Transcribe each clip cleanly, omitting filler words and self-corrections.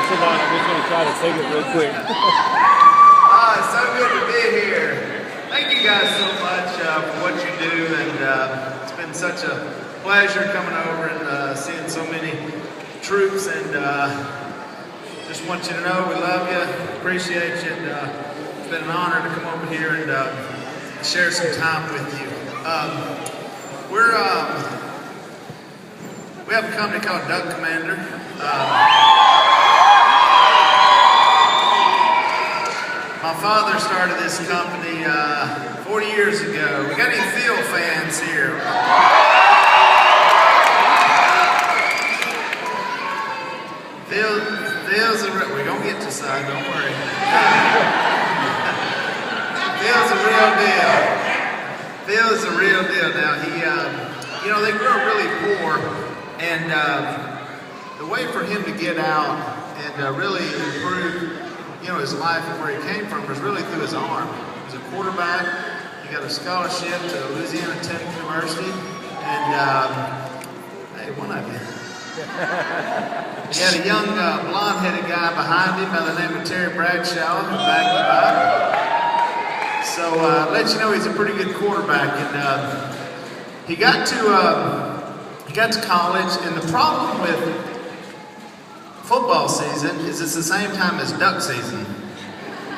so long, I'm just going to try to take it real quick. It's so good to be here. Thank you guys so much for what you do, and it's been such a pleasure coming over and seeing so many troops, and just want you to know we love you, appreciate you, and it's been an honor to come over here and share some time with you. We have a company called Duck Commander. My father started this company 40 years ago. We got any Phil fans here? Phil's we're gonna get to side, don't worry. Phil's a real deal. Phil's a real deal. Now they grew up really poor, and the way for him to get out and really improve, his life and where he came from was really through his arm. He was a quarterback. He got a scholarship to Louisiana Tech University, and hey, one of you. He had a young blonde-headed guy behind him by the name of Terry Bradshaw who backed him up. So let you know he's a pretty good quarterback, and he got to college, and the problem with football season is it's the same time as duck season.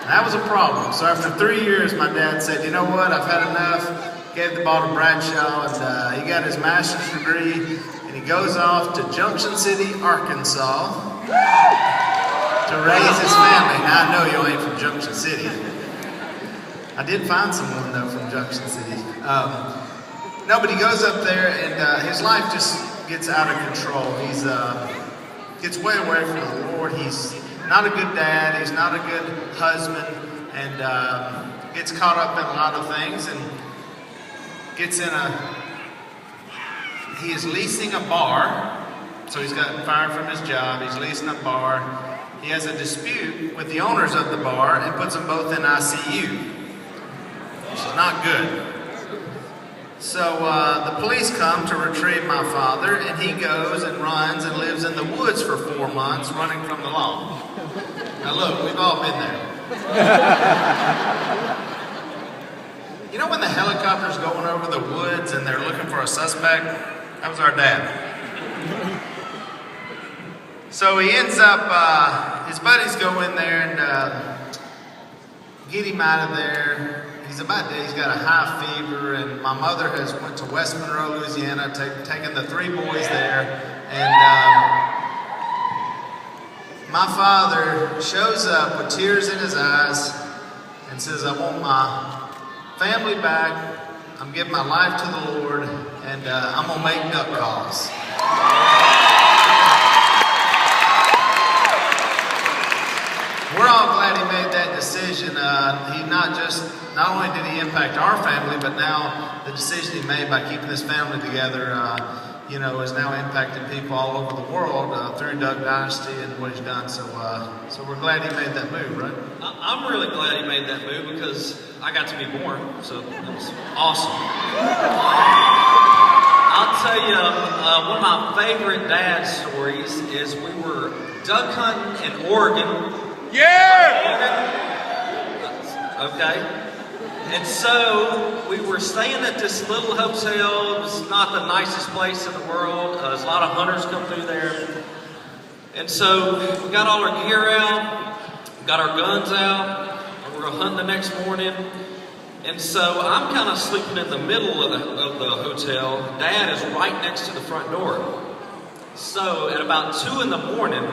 That was a problem. So after 3 years, my dad said, you know what, I've had enough. Gave the ball to Bradshaw, and he got his master's degree, and he goes off to Junction City, Arkansas to raise his family. Now I know you ain't from Junction City. I did find someone though from Junction City. No, but he goes up there, and his life just gets out of control. He's gets way away from the Lord. He's not a good dad. He's not a good husband, and gets caught up in a lot of things, and gets in he is leasing a bar. So he's gotten fired from his job. He's leasing a bar. He has a dispute with the owners of the bar and puts them both in ICU, which is not good. So the police come to retrieve my father, and he goes and runs and lives in the woods for 4 months, running from the law. Now look, we've all been there. You know when the helicopter's going over the woods and they're looking for a suspect? That was our dad. So he ends up, his buddies go in there and get him out of there. He's he's got a high fever, and my mother has went to West Monroe, Louisiana, taking the 3 boys there, and my father shows up with tears in his eyes and says, I want my family back, I'm giving my life to the Lord, and I'm going to make duck calls. We're all glad he made that decision. Not only did he impact our family, but now the decision he made by keeping his family together, is now impacting people all over the world through Dynasty and what he's done. So we're glad he made that move, right? I'm really glad he made that move because I got to be born, so that was awesome. I'll tell you, one of my favorite dad stories is we were duck hunting in Oregon. Yeah! Okay. And so we were staying at this little hotel. It was not the nicest place in the world. There's a lot of hunters come through there. And so we got all our gear out, got our guns out, and we're going to hunt the next morning. And so I'm kind of sleeping in the middle of the hotel. Dad is right next to the front door. So at about 2 in the morning,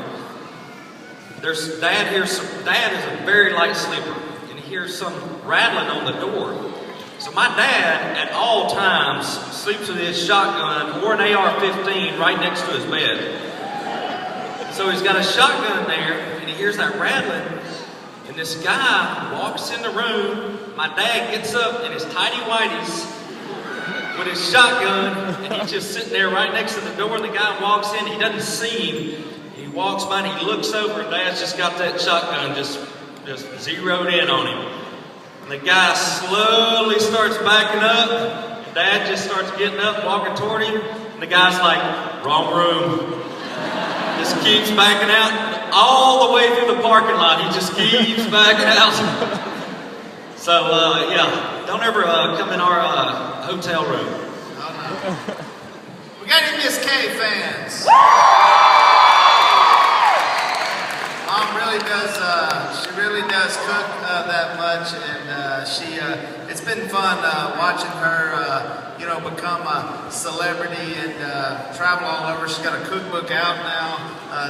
Dad is a very light sleeper, and he hears some rattling on the door. So my dad, at all times, sleeps with his shotgun or an AR-15 right next to his bed. So he's got a shotgun there, and he hears that rattling, and this guy walks in the room. My dad gets up in his tighty-whities with his shotgun, and he's just sitting there right next to the door. The guy walks in, he doesn't see him. He walks by and he looks over, and Dad's just got that shotgun just zeroed in on him. And the guy slowly starts backing up, and Dad just starts getting up, walking toward him, and the guy's like, wrong room. Just keeps backing out. all the way through the parking lot. He just keeps backing out. So, yeah, don't ever come in our hotel room. Oh, no. We got any Miss K fans? Mom really does, she really does cook that much, and it's been fun watching her, you know, become a celebrity and travel all over. She's got a cookbook out now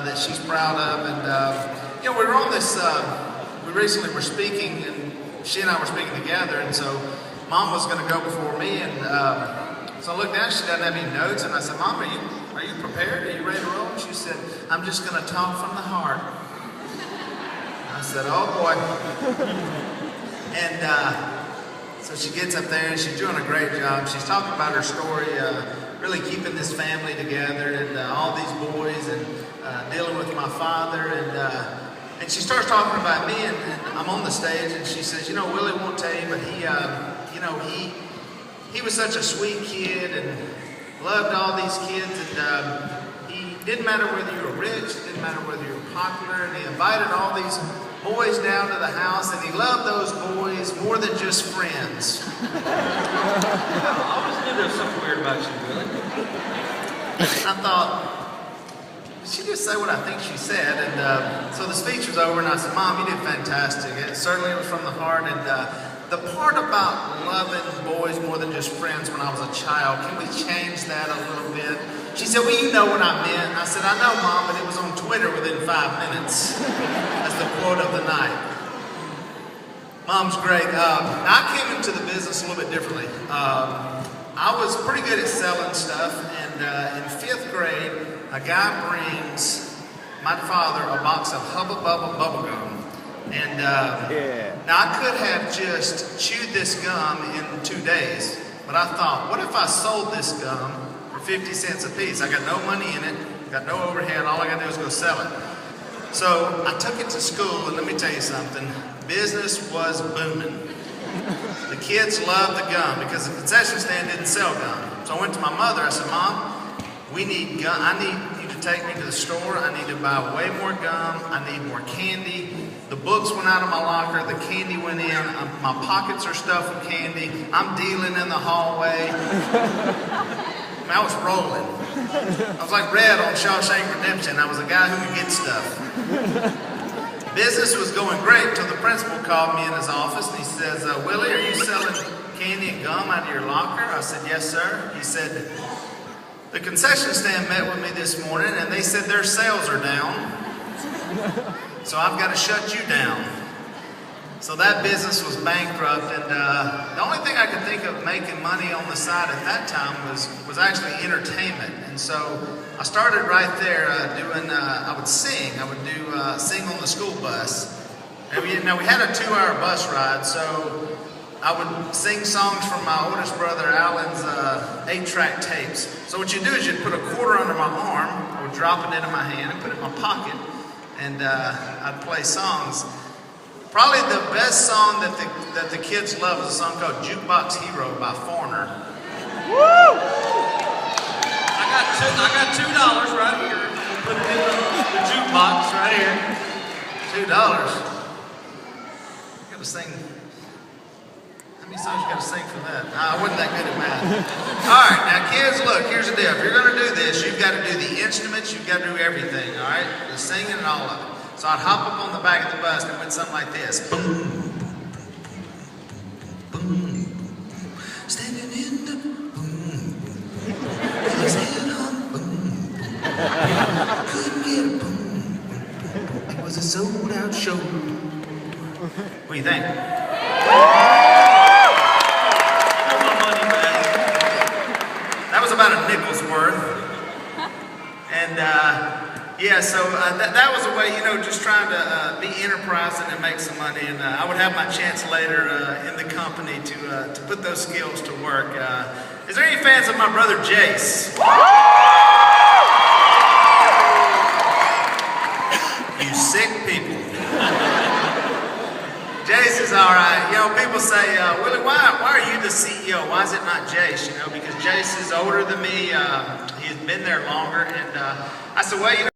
that she's proud of, and you know, we were on this, we recently were speaking, and she and I were speaking together, and so Mom was going to go before me, and so I looked down, she doesn't have any notes, and I said, Mom, are you prepared? Are you ready to roll? And she said, I'm just going to talk from the heart. I said, oh boy. And so she gets up there and she's doing a great job. She's talking about her story, really keeping this family together, and all these boys, and dealing with my father, and she starts talking about me, and I'm on the stage, and she says, you know, Willie won't tell you, but he, you know, he was such a sweet kid and loved all these kids, and he didn't matter whether you were rich, it didn't matter whether you were popular, and he invited all these boys down to the house, and he loved those boys more than just friends. I always knew there was something weird about you, Willie. I thought, did she just say what I think she said? And so the speech was over, and I said, Mom, you did fantastic. It certainly was from the heart, and the part about loving boys more than just friends when I was a child, can we change that a little bit? She said, well, you know what I meant. I said, I know, Mom, but it was on Twitter within 5 minutes. That's the quote of the night. Mom's great. I came into the business a little bit differently. I was pretty good at selling stuff, and in 5th grade, a guy brings my father a box of Hubba Bubba bubble gum. And now I could have just chewed this gum in 2 days, but I thought, what if I sold this gum for 50 cents a piece? I got no money in it, got no overhead, all I got to do is go sell it. So I took it to school, and let me tell you something, business was booming. The kids loved the gum because the concession stand didn't sell gum. So I went to my mother, I said, Mom, we need gum. I need you to take me to the store. I need to buy way more gum. I need more candy. The books went out of my locker. The candy went in. My pockets are stuffed with candy. I'm dealing in the hallway. I was rolling. I was like Red on Shawshank Redemption. I was a guy who could get stuff. Business was going great until the principal called me in his office, and he says, Willie, are you selling candy and gum out of your locker? I said, yes, sir. He said, the concession stand met with me this morning, and they said their sales are down, so I've got to shut you down. So that business was bankrupt, and the only thing I could think of making money on the side at that time was actually entertainment. And so I started right there doing, I would sing. I would do sing on the school bus. And we had a 2-hour bus ride, so I would sing songs from my oldest brother Alan's 8-track tapes. So what you do is you'd put a quarter under my arm, I would drop it into my hand and put it in my pocket, and I'd play songs. Probably the best song that the kids love is a song called Jukebox Hero by Foreigner. Woo! I got $2 right here. Put it in the jukebox right here. $2. You gotta sing. How many songs you gotta sing for that? I wasn't that good at math. All right, now kids, look, here's the deal. If you're gonna do this, you've got to do the instruments, you've got to do everything, all right? The singing and all of it. So I'd hop up on the back of the bus and it went something like this. Boom, boom, standing in the boom, with his head on boom, couldn't get a boom, it was a sold out show. What do you think? That was about a nickel's worth. And yeah, so that was a way, you know, just trying to be enterprising and make some money. And I would have my chance later in the company to put those skills to work. Is there any fans of my brother Jace? You sick people. Jace is all right. You know, people say, Willie, why are you the CEO? Why is it not Jace? You know, because Jace is older than me. He's been there longer. And I said, well, you know,